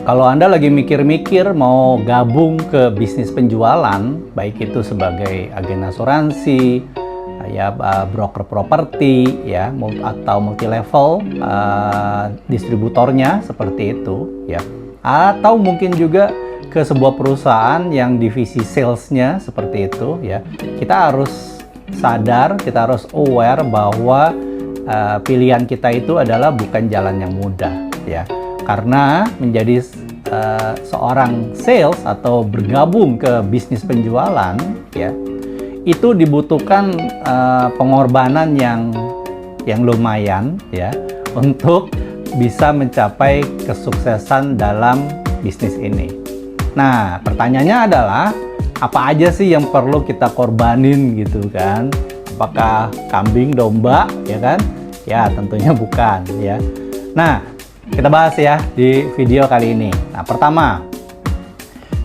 Kalau Anda lagi mikir-mikir mau gabung ke bisnis penjualan, baik itu sebagai agen asuransi, ya broker properti, ya atau multi level distributornya seperti itu, ya. Atau mungkin juga ke sebuah perusahaan yang divisi salesnya seperti itu, ya. Kita harus sadar, kita harus aware bahwa pilihan kita itu adalah bukan jalan yang mudah, ya. Karena menjadi seorang sales atau bergabung ke bisnis penjualan, ya, itu dibutuhkan pengorbanan yang lumayan, ya, untuk bisa mencapai kesuksesan dalam bisnis ini. Nah, pertanyaannya adalah apa aja sih yang perlu kita korbanin gitu kan? Apakah kambing domba, ya kan? Ya, tentunya bukan, ya. Nah, kita bahas ya di video kali ini. Nah, pertama,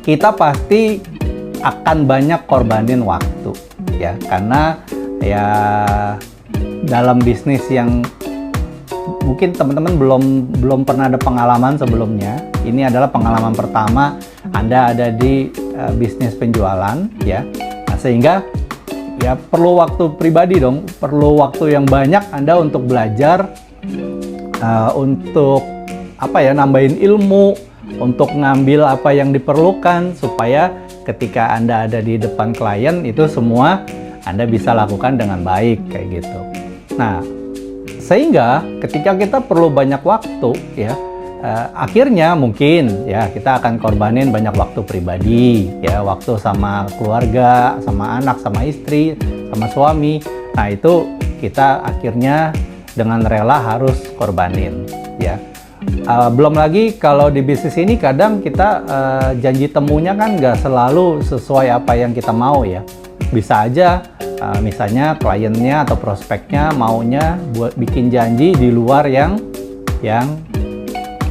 kita pasti akan banyak korbanin waktu, ya, karena ya dalam bisnis yang mungkin teman-teman belum pernah ada pengalaman sebelumnya. Ini adalah pengalaman pertama Anda ada di bisnis penjualan, ya. Nah, sehingga ya perlu waktu pribadi dong, perlu waktu yang banyak Anda untuk belajar, untuk nambahin ilmu, untuk ngambil apa yang diperlukan supaya ketika Anda ada di depan klien itu semua Anda bisa lakukan dengan baik kayak gitu. Nah, sehingga ketika kita perlu banyak waktu, ya, akhirnya mungkin ya kita akan korbanin banyak waktu pribadi, ya, waktu sama keluarga, sama anak, sama istri, sama suami. Nah, itu kita akhirnya dengan rela harus korbanin, ya. Belum lagi kalau di bisnis ini kadang kita janji temunya kan nggak selalu sesuai apa yang kita mau, ya. Bisa aja misalnya kliennya atau prospeknya maunya buat bikin janji di luar yang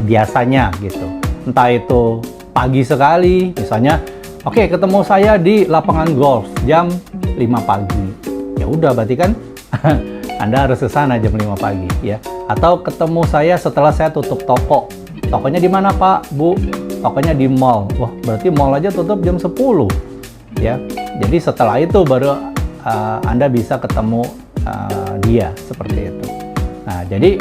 biasanya gitu. Entah itu pagi sekali, misalnya, oke, ketemu saya di lapangan golf jam 5 pagi. Ya udah, berarti kan Anda harus ke sana jam 5 pagi, ya. Atau ketemu saya setelah saya tutup toko. Tokonya di mana, Pak, Bu? Tokonya di mall. Wah, berarti mall aja tutup jam 10, ya. Jadi setelah itu baru Anda bisa ketemu dia, seperti itu. Nah, jadi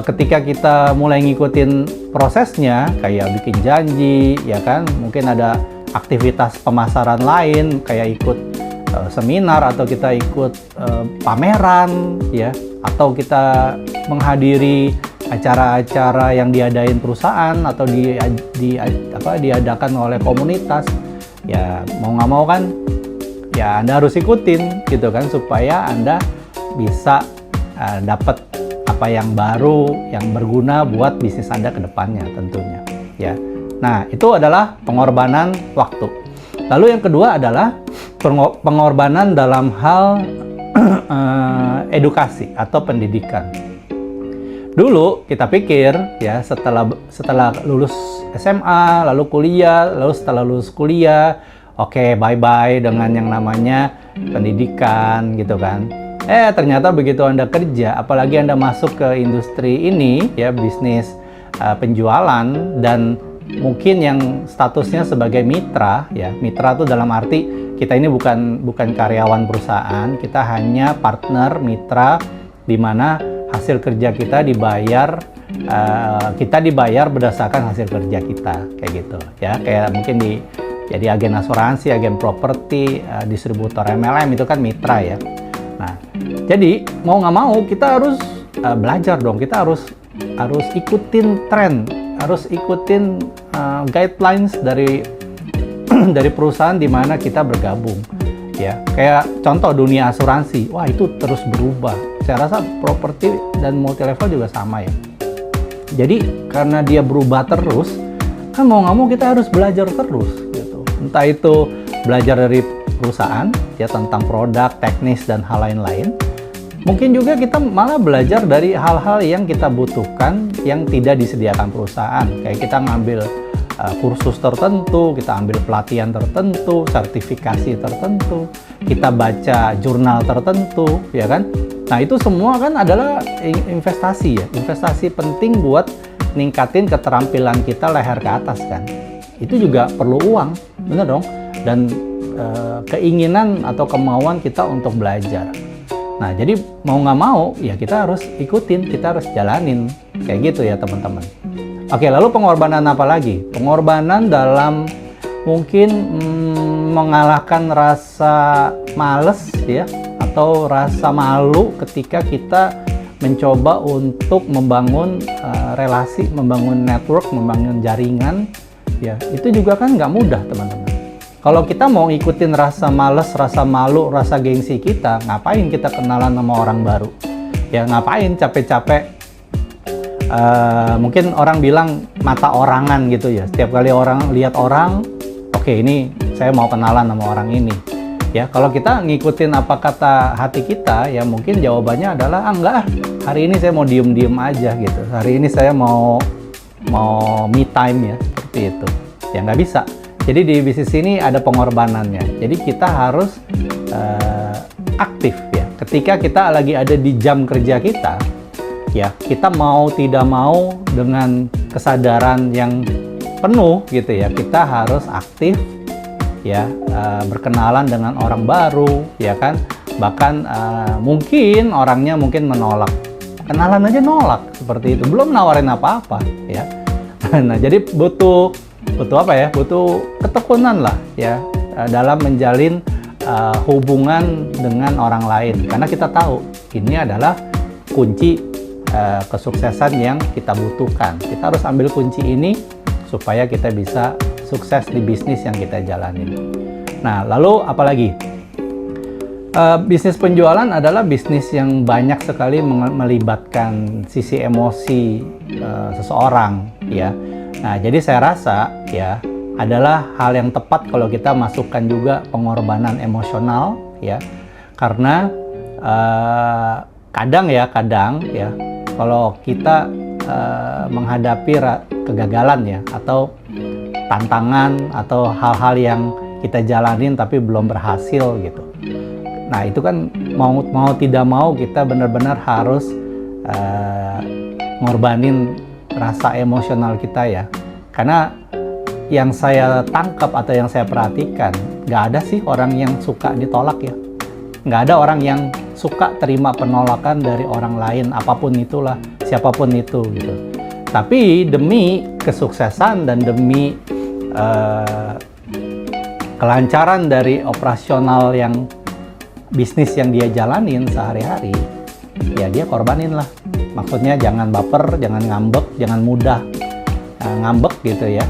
ketika kita mulai ngikutin prosesnya, kayak bikin janji, ya kan, mungkin ada aktivitas pemasaran lain, kayak ikut seminar atau kita ikut pameran, ya, atau kita menghadiri acara-acara yang diadain perusahaan atau diadakan oleh komunitas, ya mau nggak mau kan, ya Anda harus ikutin gitu kan, supaya Anda bisa dapat apa yang baru, yang berguna buat bisnis Anda ke depannya tentunya, ya. Nah, itu adalah pengorbanan waktu. Lalu yang kedua adalah pengorbanan dalam hal edukasi atau pendidikan. Dulu kita pikir, ya, setelah lulus SMA, lalu kuliah, lalu setelah lulus kuliah, oke, bye-bye dengan yang namanya pendidikan gitu kan. Ternyata begitu Anda kerja, apalagi Anda masuk ke industri ini, ya, bisnis penjualan, dan mungkin yang statusnya sebagai mitra, ya. Mitra itu dalam arti kita ini bukan karyawan perusahaan, kita hanya partner mitra, di mana hasil kerja kita dibayar berdasarkan hasil kerja kita, kayak gitu, ya. Kayak mungkin jadi agen asuransi, agen properti, distributor MLM, itu kan mitra, ya. Nah, jadi mau nggak mau kita harus belajar dong, kita harus ikutin tren, harus ikutin guidelines dari perusahaan di mana kita bergabung, ya. Kayak contoh dunia asuransi, wah itu terus berubah. Saya rasa properti dan multi level juga sama, ya. Jadi karena dia berubah terus, kan mau nggak mau kita harus belajar terus, gitu. Entah itu belajar dari perusahaan, ya, tentang produk, teknis, dan hal lain-lain. Mungkin juga kita malah belajar dari hal-hal yang kita butuhkan yang tidak disediakan perusahaan. Kayak kita ngambil kursus tertentu, kita ambil pelatihan tertentu, sertifikasi tertentu, kita baca jurnal tertentu, ya kan? Nah, itu semua kan adalah investasi, ya. Investasi penting buat ningkatin keterampilan kita leher ke atas kan. Itu juga perlu uang, bener dong. Dan keinginan atau kemauan kita untuk belajar. Nah, jadi mau nggak mau, ya kita harus ikutin, kita harus jalanin. Kayak gitu ya teman-teman. Oke, lalu pengorbanan apa lagi? Pengorbanan dalam mungkin mengalahkan rasa males ya, atau rasa malu ketika kita mencoba untuk membangun relasi, membangun network, membangun jaringan. Ya, itu juga kan nggak mudah teman-teman. Kalau kita mau ikutin rasa males, rasa malu, rasa gengsi kita, ngapain kita kenalan sama orang baru? Ya ngapain capek-capek? Mungkin orang bilang mata orangan gitu ya. Setiap kali orang lihat orang, oke, ini saya mau kenalan sama orang ini. Ya kalau kita ngikutin apa kata hati kita, ya mungkin jawabannya adalah enggak, hari ini saya mau diem-diem aja gitu. Hari ini saya mau me time ya, seperti itu. Ya nggak bisa. Jadi di bisnis ini ada pengorbanannya. Jadi kita harus aktif ya. Ketika kita lagi ada di jam kerja kita, ya kita mau tidak mau dengan kesadaran yang penuh gitu ya, kita harus aktif ya, berkenalan dengan orang baru ya kan. Bahkan mungkin orangnya mungkin menolak, kenalan aja nolak seperti itu, belum nawarin apa-apa ya. Nah jadi butuh apa ya, butuh ketekunan lah ya dalam menjalin hubungan dengan orang lain, karena kita tahu ini adalah kunci kesuksesan yang kita butuhkan. Kita harus ambil kunci ini supaya kita bisa sukses di bisnis yang kita jalani. Nah lalu apalagi, bisnis penjualan adalah bisnis yang banyak sekali melibatkan sisi emosi seseorang ya. Nah, jadi saya rasa ya adalah hal yang tepat kalau kita masukkan juga pengorbanan emosional ya, karena kadang ya kalau kita menghadapi kegagalan ya, atau tantangan atau hal-hal yang kita jalanin tapi belum berhasil gitu. Nah itu kan mau tidak mau kita benar-benar harus ngorbanin rasa emosional kita ya, karena yang saya tangkap atau yang saya perhatikan, nggak ada sih orang yang suka ditolak ya, nggak ada orang yang suka terima penolakan dari orang lain, apapun itulah, siapapun itu gitu. Tapi demi kesuksesan dan demi kelancaran dari operasional yang bisnis yang dia jalanin sehari-hari, ya dia korbanin lah. Maksudnya jangan baper, jangan ngambek, jangan mudah ngambek gitu ya.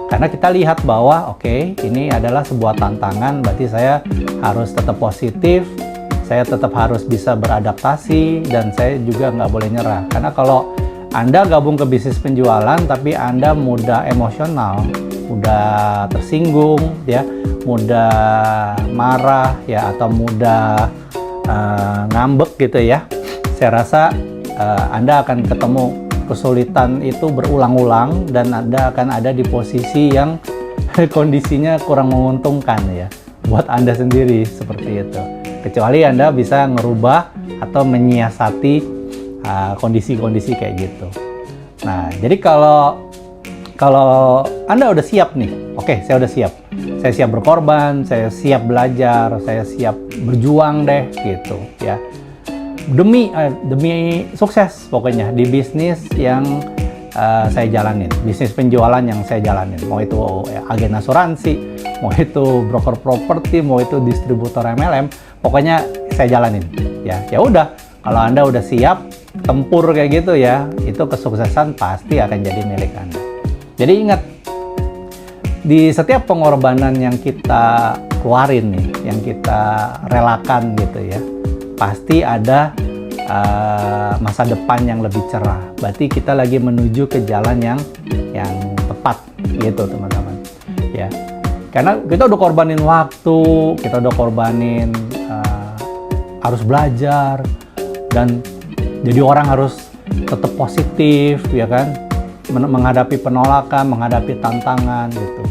Karena kita lihat bahwa oke, ini adalah sebuah tantangan, berarti saya harus tetap positif, saya tetap harus bisa beradaptasi, dan saya juga nggak boleh nyerah. Karena kalau Anda gabung ke bisnis penjualan tapi Anda mudah emosional, mudah tersinggung ya, mudah marah ya, atau mudah ngambek gitu ya, saya rasa Anda akan ketemu kesulitan itu berulang-ulang, dan Anda akan ada di posisi yang kondisinya kurang menguntungkan ya buat Anda sendiri seperti itu. Kecuali Anda bisa ngerubah atau menyiasati kondisi-kondisi kayak gitu. Nah, jadi kalau Anda udah siap nih, oke, saya udah siap. Saya siap berkorban, saya siap belajar, saya siap berjuang deh gitu ya. Demi sukses pokoknya di bisnis yang saya jalanin, bisnis penjualan yang saya jalanin, mau itu agen asuransi, mau itu broker properti, mau itu distributor MLM, pokoknya saya jalanin ya. Ya udah, kalau Anda udah siap tempur kayak gitu ya, itu kesuksesan pasti akan jadi milik Anda. Jadi ingat, di setiap pengorbanan yang kita keluarin nih, yang kita relakan gitu ya, pasti ada masa depan yang lebih cerah. Berarti kita lagi menuju ke jalan yang tepat gitu teman-teman ya. Karena kita udah korbanin waktu, kita udah korbanin harus belajar, dan jadi orang harus tetap positif ya kan, menghadapi penolakan, menghadapi tantangan gitu.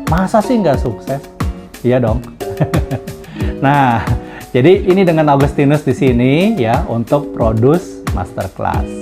Masa sih nggak sukses? Iya dong. Nah, jadi ini dengan Augustinus di sini ya untuk Produce Masterclass.